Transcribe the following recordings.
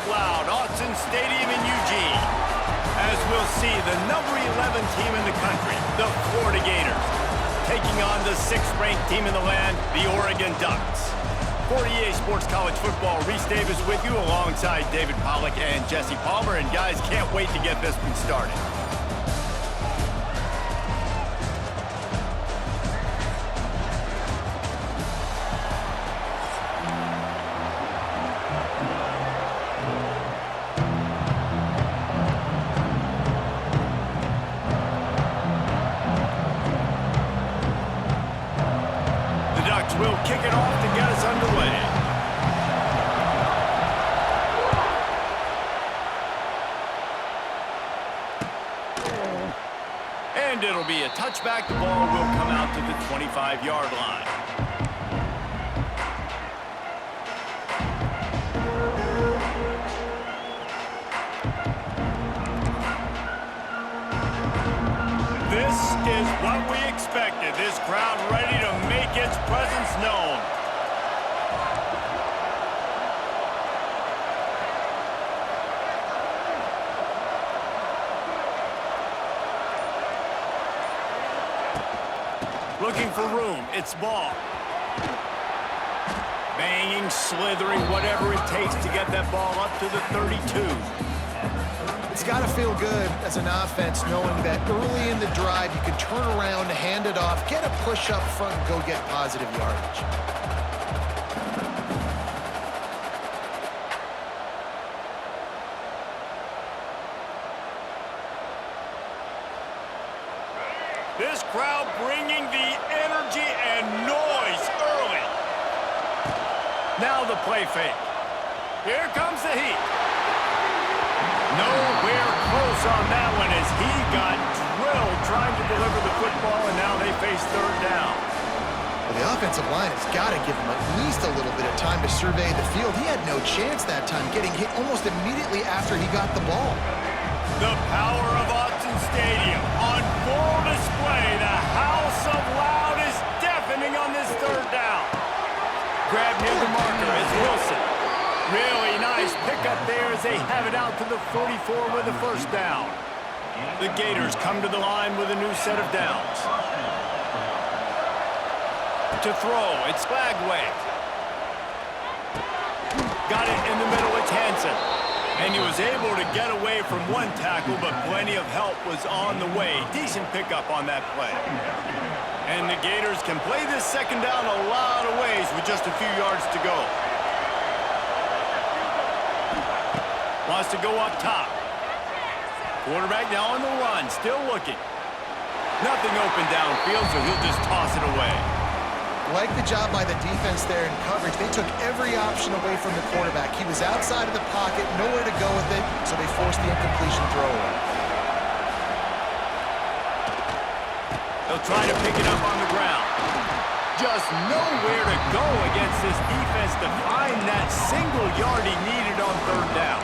of loud, Autzen Stadium in Eugene, as we'll see the number 11 team in the country, the Florida Gators, taking on the 6th-ranked team in the land, the Oregon Ducks. For EA Sports College Football, Reese Davis with you alongside David Pollack and Jesse Palmer, and guys, can't wait to get this one started. Will kick it off to get us underway. And it'll be a touchback. The ball will come out to the 25-yard line. This is what we expected. This crowd ready to make its presence known. Looking for room. It's ball. Banging, slithering, whatever it takes to get that ball up to the 32. It's got to feel good as an offense knowing that early in the drive you can turn around, hand it off, get a push up front, and go get positive yardage. This crowd bringing the energy and noise early. Now the play fake. Here comes the heat. Nowhere close on that one as he got drilled trying to deliver the football, and now they face third down. Well, the offensive line has got to give him at least a little bit of time to survey the field. He had no chance that time, getting hit almost immediately after he got the ball. The power of Autzen Stadium on full display. The house of loud is deafening on this third down. Grab near the marker as Wilson. Really nice pickup there as they have it out to the 44 with the first down. The Gators come to the line with a new set of downs. To throw, it's Flagway. Got it in the middle, it's Hansen. And he was able to get away from one tackle, but plenty of help was on the way. Decent pickup on that play. And the Gators can play this second down a lot of ways with just a few yards to go. Wants to go up top. Quarterback now on the run, still looking. Nothing open downfield, so he'll just toss it away. Like the job by the defense there in coverage. They took every option away from the quarterback. He was outside of the pocket, nowhere to go with it, so they forced the incompletion throw away. They'll try to pick it up on the ground. Just nowhere to go against this defense to find that single yard he needed on third down.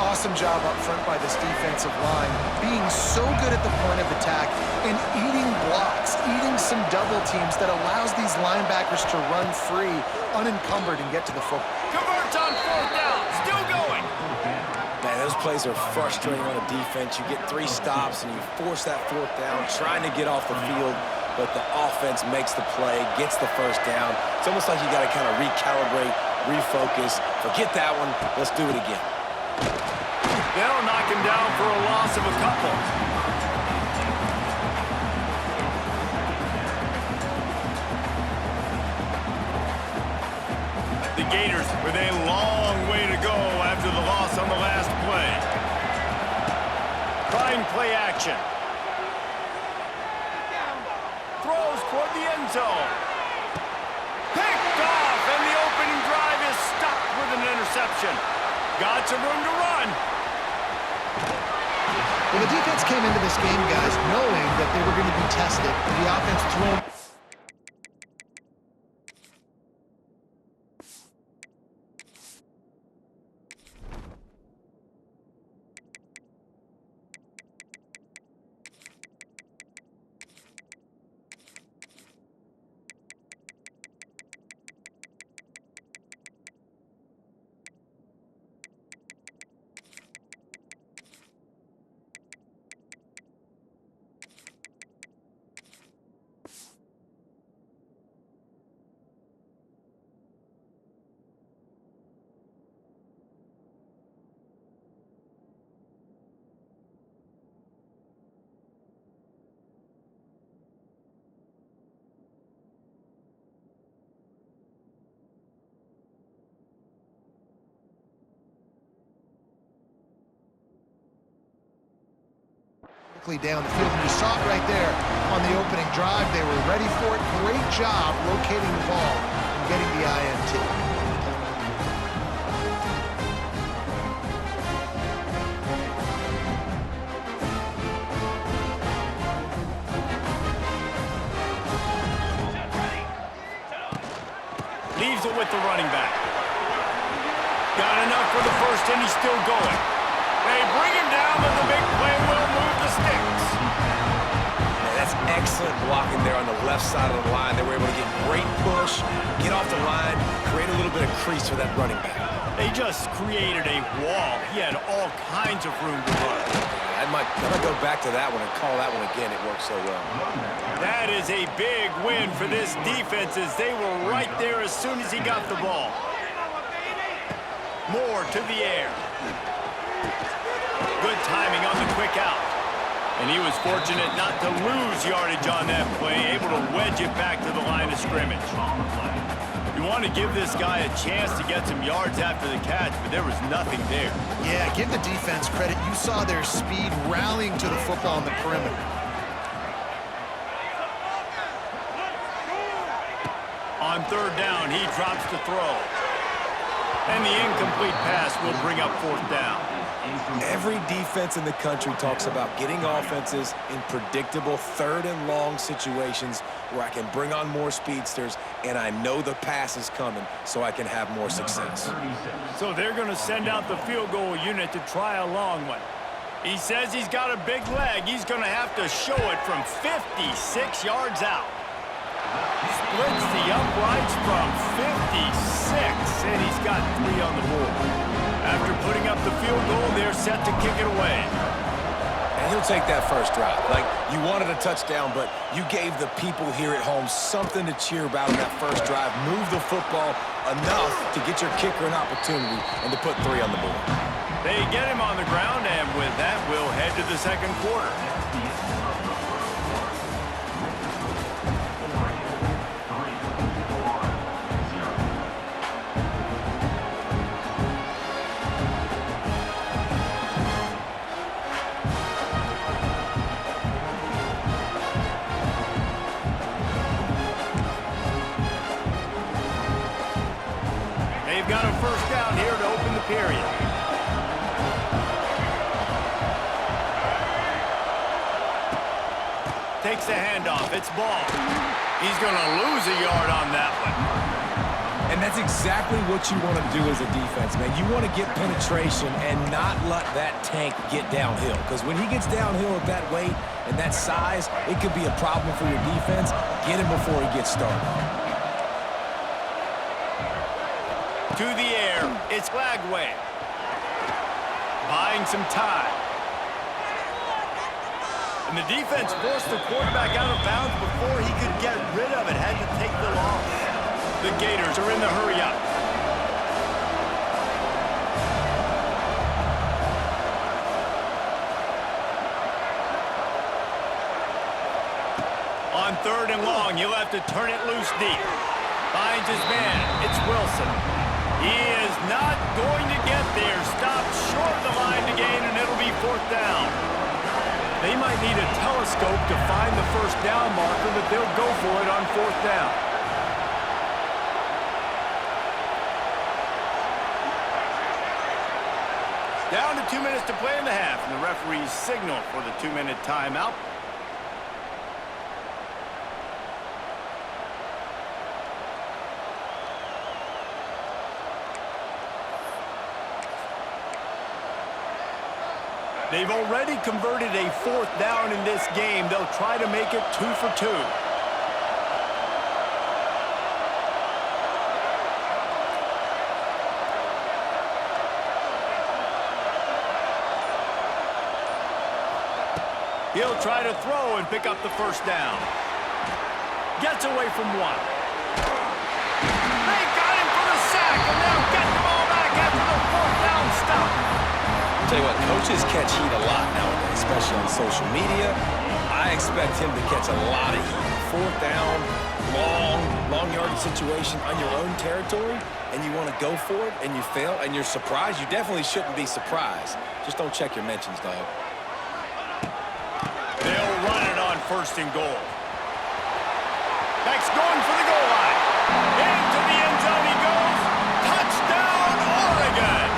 Awesome job up front by this defensive line, being so good at the point of attack and eating blocks, eating some double teams that allows these linebackers to run free, unencumbered, and get to the football. Converts on fourth down, still going. Man, those plays are frustrating on a defense. You get 3 stops and you force that fourth down, trying to get off the field, but the offense makes the play, gets the first down. It's almost like you got to kind of recalibrate, refocus. Forget that one. Let's do it again. They'll knock him down for a loss of a couple. The Gators with a long way to go after the loss on the last play. Trying play action. Throws toward the end zone. Picked off, and the opening drive is stopped with an interception. Got some room to run. Well, the defense came into this game, guys, knowing that they were going to be tested. The offense threw quickly down the field. And you saw it right there on the opening drive. They were ready for it. Great job locating the ball and getting the INT. Leaves it with the running back. Got enough for the first, and he's still going. They bring him down, but the big play will move the sticks. Man, that's excellent blocking there on the left side of the line. They were able to get great push, get off the line, create a little bit of crease for that running back. They just created a wall. He had all kinds of room to run. I might go back to that one and call that one again. It worked so well. That is a big win for this defense as they were right there as soon as he got the ball. Moore to the air. Good timing on the quick out. And he was fortunate not to lose yardage on that play, able to wedge it back to the line of scrimmage. You want to give this guy a chance to get some yards after the catch, but there was nothing there. Yeah, give the defense credit. You saw their speed rallying to the football on the perimeter. On third down, he drops the throw. And the incomplete pass will bring up fourth down. Every defense in the country talks about getting offenses in predictable third and long situations where I can bring on more speedsters and I know the pass is coming so I can have more success. So they're going to send out the field goal unit to try a long one. He says he's got a big leg. He's going to have to show it from 56 yards out. Splits the uprights from 56, and he's got 3 on the board. After putting up the field goal, they're set to kick it away. And he'll take that first drive. Like, you wanted a touchdown, but you gave the people here at home something to cheer about in that first drive. Move the football enough to get your kicker an opportunity and to put 3 on the board. They get him on the ground, and with that, we'll head to the second quarter. They've got a first down here to open the period. Takes the handoff. It's ball. He's going to lose a yard on that one. And that's exactly what you want to do as a defense, man. You want to get penetration and not let that tank get downhill. Because when he gets downhill at that weight and that size, it could be a problem for your defense. Get him before he gets started. To the air, it's Lagway. Buying some time. And the defense forced the quarterback out of bounds before he could get rid of it. Had to take the loss. The Gators are in the hurry-up. On third and long, he'll have to turn it loose deep. Finds his man. It's Wilson. He is not going to get there. Stopped short of the line to gain, and it'll be fourth down. They might need a telescope to find the first down marker, but they'll go for it on fourth down. Down to 2 minutes to play in the half, and the referees signal for the 2-minute timeout. They've already converted a fourth down in this game. They'll try to make it 2 for 2. He'll try to throw and pick up the first down. Gets away from one. They got him for the sack, and they'll get the ball back after the fourth down stop. Tell you what, coaches catch heat a lot nowadays, especially on social media. I expect him to catch a lot of heat. Fourth down, long yardage situation on your own territory, and you want to go for it, and you fail, and you're surprised. You definitely shouldn't be surprised. Just don't check your mentions, dog. They'll run it on 1st and goal. Next, going for the goal line. Into the end zone he goes. Touchdown, Oregon!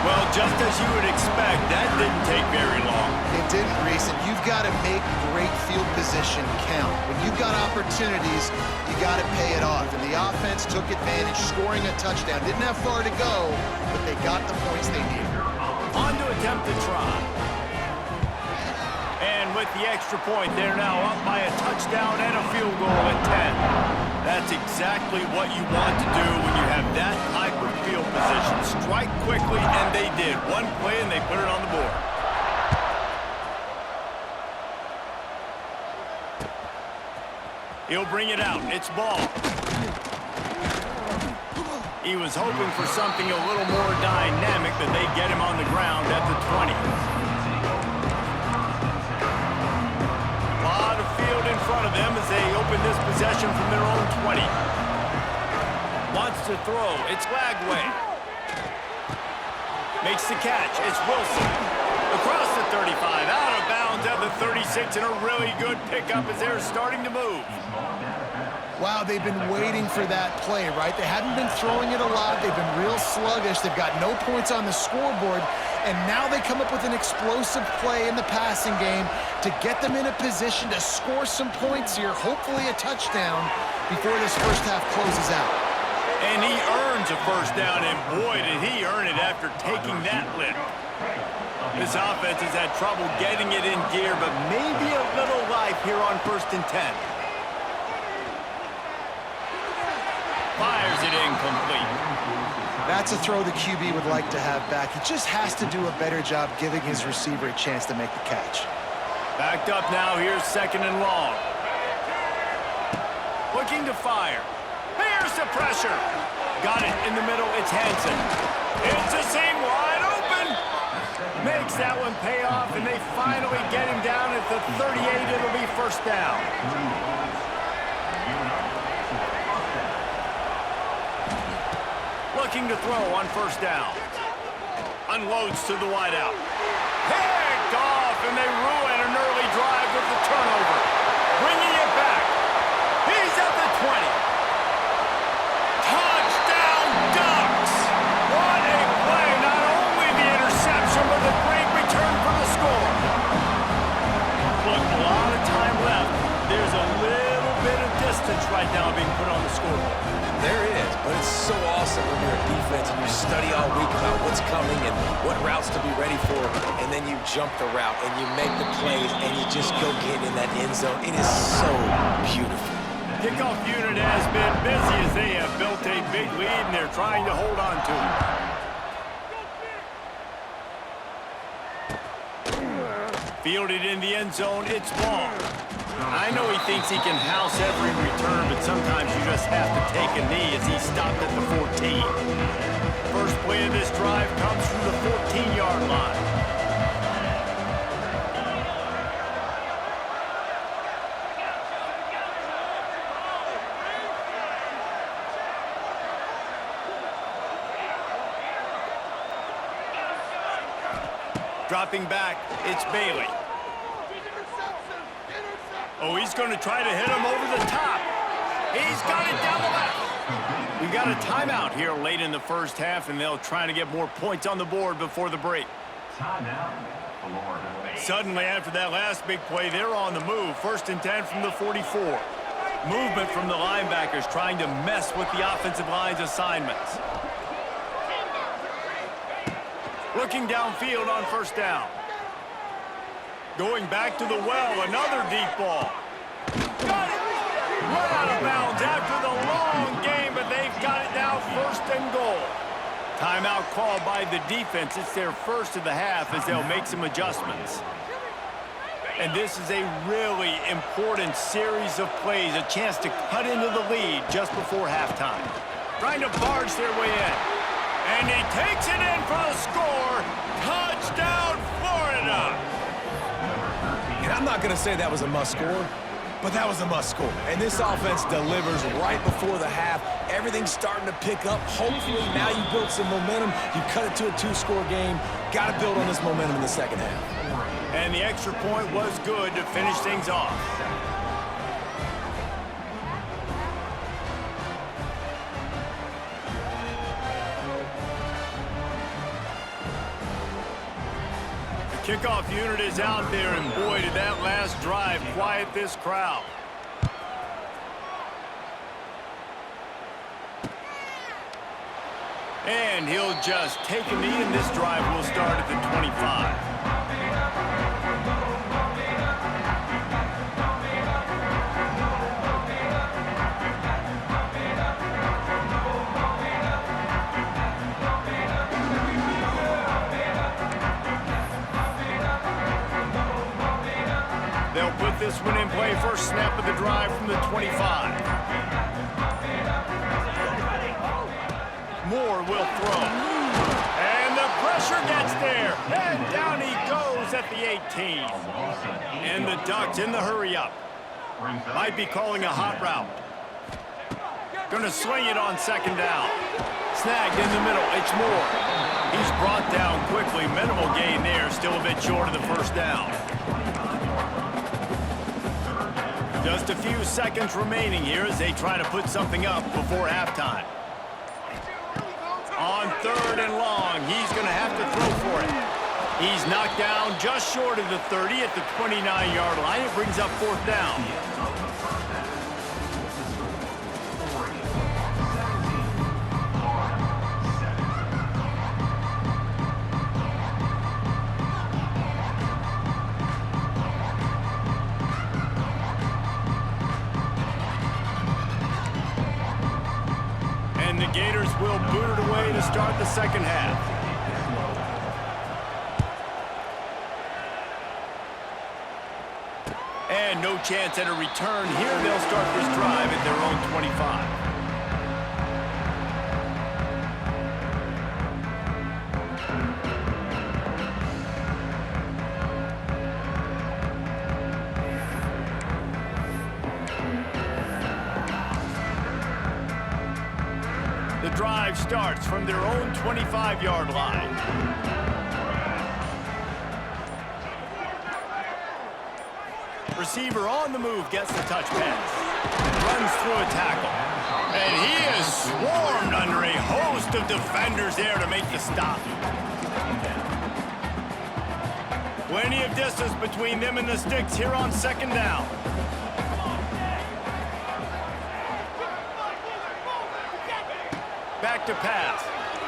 Well, just as you would expect, that didn't take very long. It didn't, Reese, and you've got to make great field position count. When you've got opportunities, you got to pay it off. And the offense took advantage, scoring a touchdown. Didn't have far to go, but they got the points they needed. On to attempt the try. And with the extra point, they're now up by a touchdown and a field goal at 10. That's exactly what you want to do when you have that type of field position. Strike quickly, and they did. One play, and they put it on the board. He'll bring it out. It's ball. He was hoping for something a little more dynamic, but they get him on the ground at the 20. A lot of field in front of them as they open this possession from their own 20. Wants to throw. It's Lagway. Makes the catch. It's Wilson. Across the 35, out of bounds at the 36, and a really good pickup as they're starting to move. Wow, they've been waiting for that play, right? They haven't been throwing it a lot. They've been real sluggish. They've got no points on the scoreboard, and now they come up with an explosive play in the passing game to get them in a position to score some points here, hopefully a touchdown, before this first half closes out. And he earns a first down, and boy, did he earn it after taking that lift. This offense has had trouble getting it in gear, but maybe a little life here on 1st and 10. Fires it incomplete. That's a throw the QB would like to have back. He just has to do a better job giving his receiver a chance to make the catch. Backed up now, here's 2nd and long. Looking to fire. Here's the pressure. Got it in the middle, it's Hansen. It's a seam wide open. Makes that one pay off, and they finally get him down at the 38. It'll be 1st down. Looking to throw on 1st down. Unloads to the wideout. Picked off, and they ruin an early drive with the turnover. Bringing it back. He's at the 20. Touchdown, Ducks! What a play. Not only the interception, but the great return for the score. Look, a lot of time left. There's a little bit of distance right now being put on the scoreboard. There is, but it's so awesome when you're a defense and you study all week about what's coming and what routes to be ready for, and then you jump the route and you make the plays and you just go get in that end zone. It is so beautiful. Kickoff unit has been busy as they have built a big lead and they're trying to hold on to it. Fielded in the end zone, it's ball. I know he thinks he can house every return, but sometimes you just have to take a knee as he stopped at the 14. First play of this drive comes from the 14-yard line. Dropping back, it's Bailey. Oh, he's going to try to hit him over the top. He's got it down the left. We've got a timeout here late in the first half, and they'll try to get more points on the board before the break. Suddenly, after that last big play, they're on the move. 1st and 10 from the 44. Movement from the linebackers trying to mess with the offensive line's assignments. Looking downfield on 1st down. Going back to the well, another deep ball. Got it! Run out of bounds after the long game, but they've got it now 1st and goal. Timeout called by the defense. It's their first of the half as they'll make some adjustments. And this is a really important series of plays, a chance to cut into the lead just before halftime. Trying to barge their way in. And he takes it in for the score. Touchdown, Florida! And I'm not going to say that was a must-score, but that was a must-score. And this offense delivers right before the half. Everything's starting to pick up. Hopefully, now you build some momentum. You cut it to a 2-score game. Got to build on this momentum in the second half. And the extra point was good to finish things off. The kickoff unit is out there, and boy, did that last drive quiet this crowd. And he'll just take a knee, and this drive will start at the 25. They'll put this one in play. First snap of the drive from the 25. Moore will throw. And the pressure gets there. And down he goes at the 18. And the Ducks in the hurry-up. Might be calling a hot route. Gonna swing it on second down. Snagged in the middle. It's Moore. He's brought down quickly. Minimal gain there. Still a bit short of the first down. Just a few seconds remaining here as they try to put something up before halftime. On third and long, he's going to have to throw for it. He's knocked down just short of the 30 at the 29-yard line. It brings up fourth down. And the Gators will boot it away to start the second half. And no chance at a return here. They'll start this drive at their own 25. The drive starts from their own 25-yard line. Receiver on the move gets the touch pass. Runs through a tackle. And he is swarmed under a host of defenders there to make the stop. Plenty of distance between them and the sticks here on second down. Back to pass.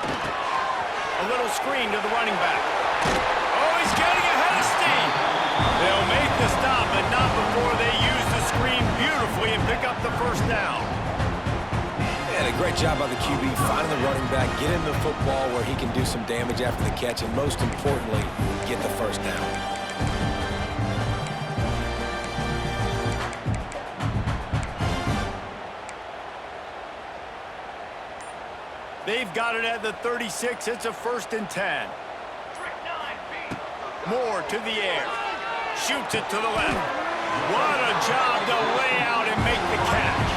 A little screen to the running back. Oh, he's getting ahead of steam. They'll make the stop, but not before they use the screen beautifully and pick up the first down. And a great job by the QB finding the running back, get him the football where he can do some damage after the catch, and most importantly, get the first down. They've got it at the 36. It's a 1st and 10. Moore to the air. Shoots it to the left. What a job to lay out and make the catch.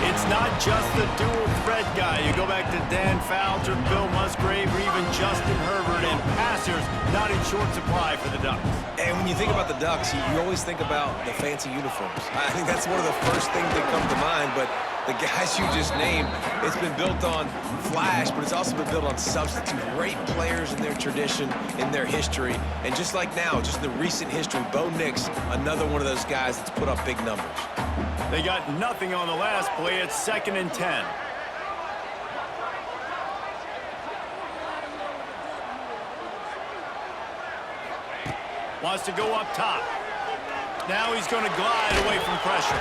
It's not just the dual threat guy. You go back to Dan Fouts or Bill Musgrave or even Justin Herbert, and passers not in short supply for the Ducks. And when you think about the Ducks, you always think about the fancy uniforms. I think that's one of the first things that come to mind, but the guys you just named, it's been built on flash, but it's also been built on substance. Great players in their tradition, in their history. And just like now, just the recent history, Bo Nix, another one of those guys that's put up big numbers. They got nothing on the last play. It's 2nd and 10. Wants to go up top. Now he's going to glide away from pressure.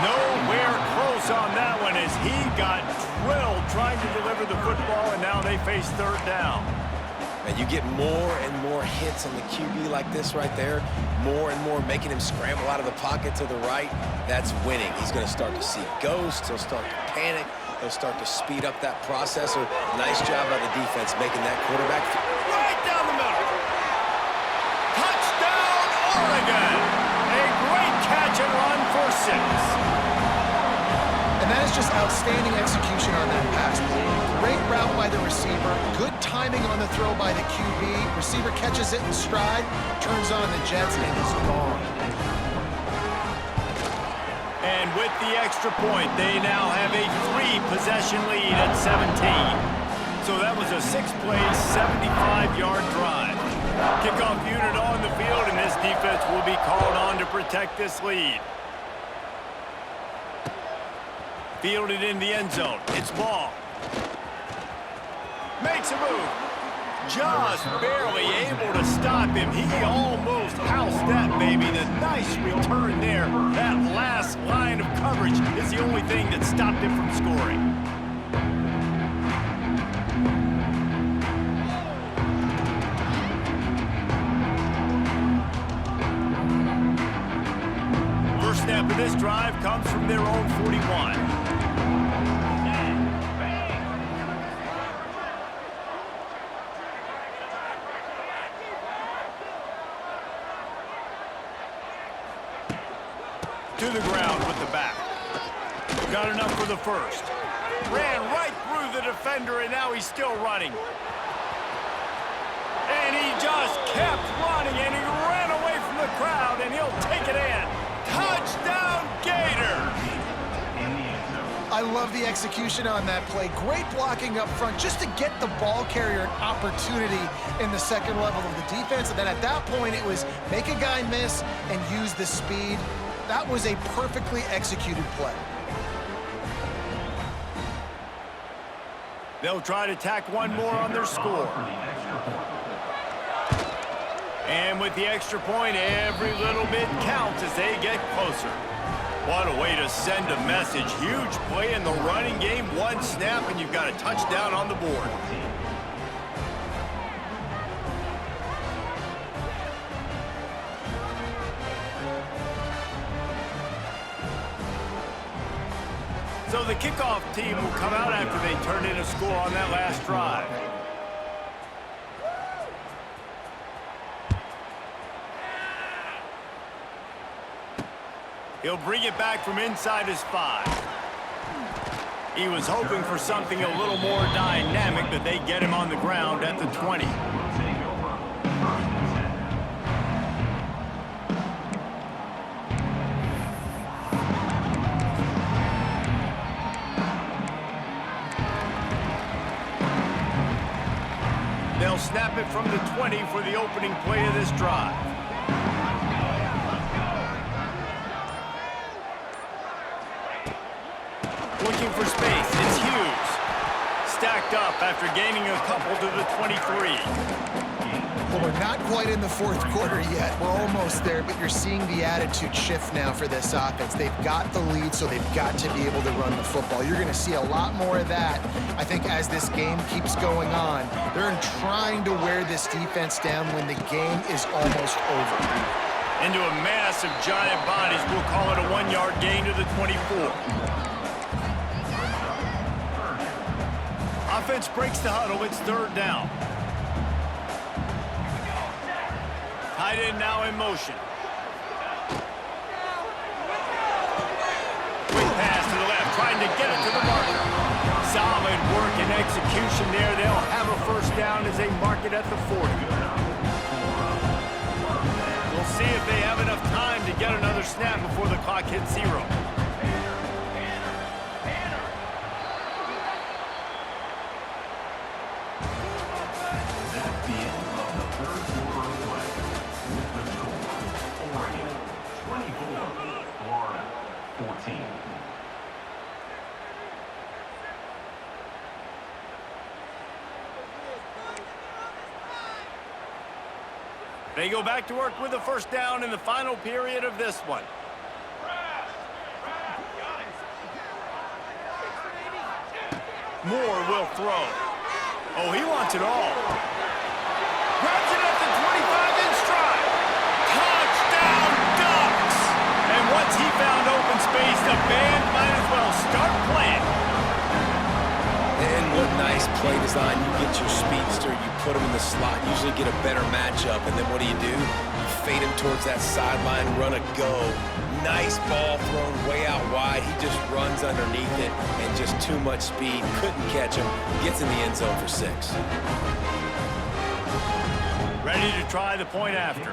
Nowhere close on that one as he got drilled trying to deliver the football, and now they face 3rd down. And you get more and more hits on the QB like this right there, more and more making him scramble out of the pocket to the right. That's winning. He's going to start to see ghosts. He'll start to panic. He'll start to speed up that process. So nice job by the defense making that quarterback. Right down the middle. Touchdown, Oregon. A great catch and run for 6. And that is just outstanding execution on that pass. Great route by the receiver, good timing on the throw by the QB. Receiver catches it in stride, turns on the jets, and is gone. And with the extra point, they now have a 3-possession lead at 17. So that was a 6-play, 75-yard drive. Kickoff unit on the field, and this defense will be called on to protect this lead. Fielded in the end zone. It's ball. Makes a move. Just barely able to stop him. He almost housed that baby. The nice return there. That last line of coverage is the only thing that stopped him from scoring. First snap of this drive comes from their own 41. To the ground with the back. Got enough for the first. Ran right through the defender, and now he's still running. And he just kept running, and he ran away from the crowd, and he'll take it in. Touchdown, Gators! I love the execution on that play. Great blocking up front just to get the ball carrier an opportunity in the second level of the defense. And then at that point, it was make a guy miss and use the speed. That was a perfectly executed play. They'll try to tack one more on their score. And with the extra point, every little bit counts as they get closer. What a way to send a message. Huge play in the running game. One snap, and you've got a touchdown on the board. So the kickoff team will come out after they turn in a score on that last drive. He'll bring it back from inside his 5. He was hoping for something a little more dynamic, but they get him on the ground at the 20. They'll snap it from the 20 for the opening play of this drive. Looking for space, it's Hughes. Stacked up after gaining a couple to the 23. Well, we're not quite in the fourth quarter yet. We're almost there, but you're seeing the attitude shift now for this offense. They've got the lead, so they've got to be able to run the football. You're going to see a lot more of that, I think, as this game keeps going on. They're trying to wear this defense down when the game is almost over. Into a mass of giant bodies, we'll call it a 1-yard gain to the 24. Offense breaks the huddle. It's third down. Tight end now in motion. Quick pass to the left, trying to get it to the marker. Solid work and execution there. They'll have a first down as they mark it at the 40. We'll see if they have enough time to get another snap before the clock hits 0. They go back to work with the first down in the final period of this one. Moore will throw. Oh, he wants it all. Grabs it at the 25 in stride. Touchdown, Ducks! And once he found open space, the band might as well start playing. And what nice play design. You get your speedster, you put him in the slot, usually get a better matchup, and then what do? You fade him towards that sideline, run a go. nice ball thrown way out wide. He just runs underneath it and just too much speed. Couldn't catch him. Gets in the end zone for 6. Ready to try the point after.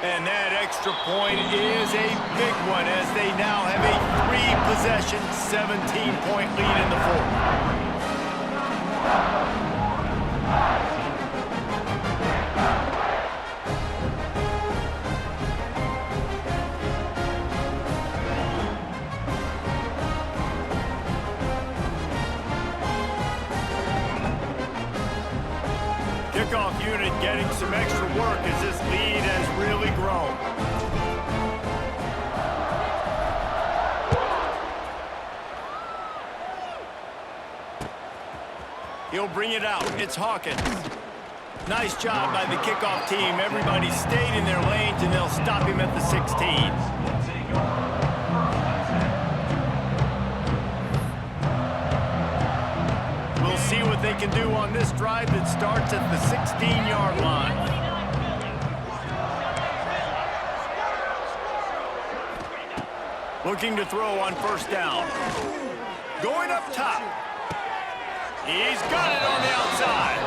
And that extra point is a big one as they now have a 3-possession, 17-point lead in the fourth. Kickoff unit getting some extra work as this lead has really grown. He'll bring it out. It's Hawkins. Nice job by the kickoff team. Everybody stayed in their lanes, and they'll stop him at the 16. We'll see what they can do on this drive that starts at the 16-yard line. Looking to throw on first down. Going up top. He's got it on the outside.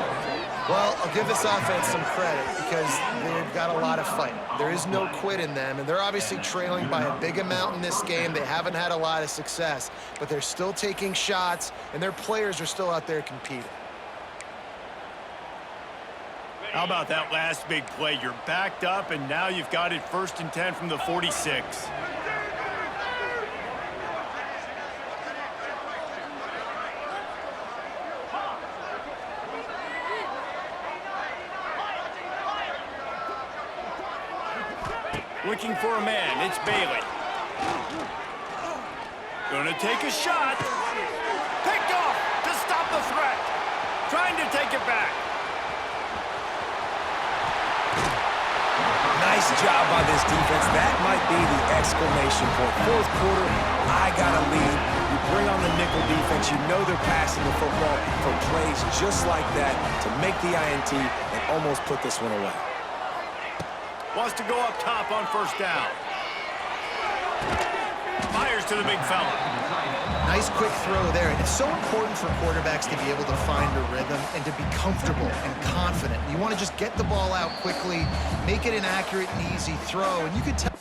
Well, I'll give this offense some credit because they've got a lot of fight. There is no quit in them, and they're obviously trailing by a big amount in this game. They haven't had a lot of success, but they're still taking shots, and their players are still out there competing. How about that last big play? You're backed up, and now you've got it 1st and 10 from the 46. Looking for a man, it's Bailey. Gonna take a shot. Picked off to stop the threat. Trying to take it back. Nice job by this defense. That might be the exclamation point. Fourth quarter, I got a lead. You bring on the nickel defense. You know they're passing the football for plays just like that to make the INT and almost put this one away. Wants to go up top on first down. Fires to the big fella. Nice quick throw there. It's so important for quarterbacks to be able to find a rhythm and to be comfortable and confident. You want to just get the ball out quickly, make it an accurate and easy throw, and you can tell